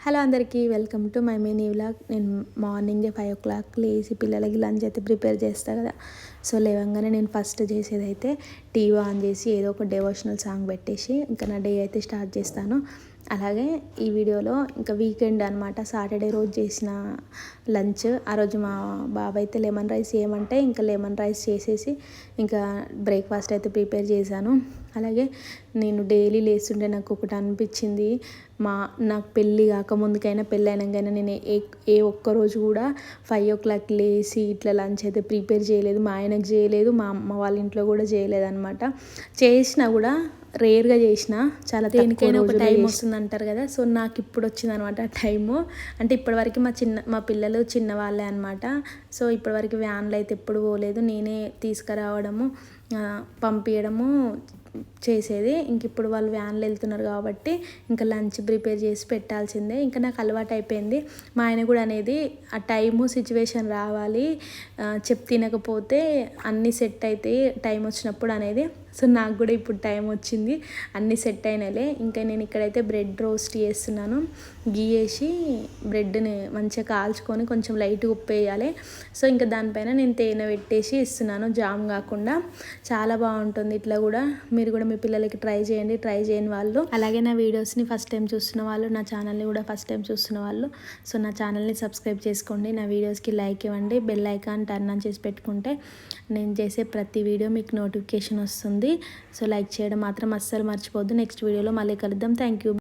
Hello అందరికీ welcome to my mini vlog. నేను మార్నింగే 5 o'clock లేచి పిల్లలకి లంచ్ అయితే ప్రిపేర్ చేస్తాను కదా. సో లేవగానే నేను ఫస్ట్ చేసేది అయితే టీవీ ఆన్ చేసి ఏదో ఒక డివోషనల్ సాంగ్ పెట్టేసి ఇంకా నా డే అయితే స్టార్ట్ చేస్తాను. అలాగే ఈ వీడియోలో ఇంకా వీకెండ్ అనమాట, సాటర్డే రోజు చేసిన లంచ్. ఆ రోజు మా బాబు అయితే లెమన్ రైస్ చేయమంటే ఇంకా లెమన్ రైస్ చేసేసి ఇంకా బ్రేక్ఫాస్ట్ అయితే ప్రిపేర్ చేశాను. అలాగే నేను డైలీ లేస్తుంటే నాకు ఒకటి అనిపించింది, నాకు పెళ్ళి కాకముందుకైనా పెళ్ళి అయినాకైనా నేను ఏ ఒక్కరోజు కూడా 5 o'clock లేచి ఇట్లా లంచ్ అయితే ప్రిపేర్ చేయలేదు. మా ఆయనకు చేయలేదు, మా అమ్మ వాళ్ళ ఇంట్లో కూడా చేయలేదు అనమాట. చేసినా కూడా రేర్గా చేసిన, చాలా దేనికైనా ఒక టైం వస్తుంది అంటారు కదా. సో నాకు ఇప్పుడు వచ్చింది అనమాట టైము. అంటే ఇప్పటివరకు మా పిల్లలు చిన్నవాళ్ళే అనమాట. సో ఇప్పటివరకు వ్యాన్లు అయితే ఎప్పుడు పోలేదు, నేనే తీసుకురావడము పంపించడము చేసేది. ఇంక ఇప్పుడు వాళ్ళు వ్యాన్లో వెళ్తున్నారు కాబట్టి ఇంకా లంచ్ ప్రిపేర్ చేసి పెట్టాల్సిందే. ఇంకా నాకు అలవాటు అయిపోయింది. మా ఆయన కూడా అనేది ఆ టైము సిచ్యువేషన్ రావాలి, తినకపోతే అన్నీ సెట్ అయితే టైం వచ్చినప్పుడు అనేది. సో నాకు కూడా ఇప్పుడు టైం వచ్చింది, అన్నీ సెట్ అయినాలే. ఇంకా నేను ఇక్కడైతే బ్రెడ్ రోస్ట్ చేస్తున్నాను. గీ వేసి బ్రెడ్ని మంచిగా కాల్చుకొని కొంచెం లైట్గా ఉప్పు వేయాలి. సో ఇంకా దానిపైన నేను తేనె పెట్టేసి ఇస్తున్నాను, జామ్ కాకుండా. చాలా బాగుంటుంది ఇట్లా కూడా. మీరు కూడా మీ పిల్లలకి ట్రై చేయండి, ట్రై చేయని వాళ్ళు. అలాగే నా వీడియోస్ని ఫస్ట్ టైం చూస్తున్న వాళ్ళు, నా ఛానల్ని కూడా ఫస్ట్ టైం చూస్తున్న వాళ్ళు సో నా ఛానల్ని సబ్స్క్రైబ్ చేసుకోండి, నా వీడియోస్కి లైక్ ఇవ్వండి, బెల్ ఐకాన్ టర్న్ ఆన్ చేసి పెట్టుకుంటే నేను చేసే ప్రతి వీడియో మీకు నోటిఫికేషన్ వస్తుంది. సో లైక్ చేయడం మాత్రం అస్సలు మర్చిపోవద్దు. నెక్స్ట్ వీడియోలో మళ్ళీ కలుద్దాం. Thank you.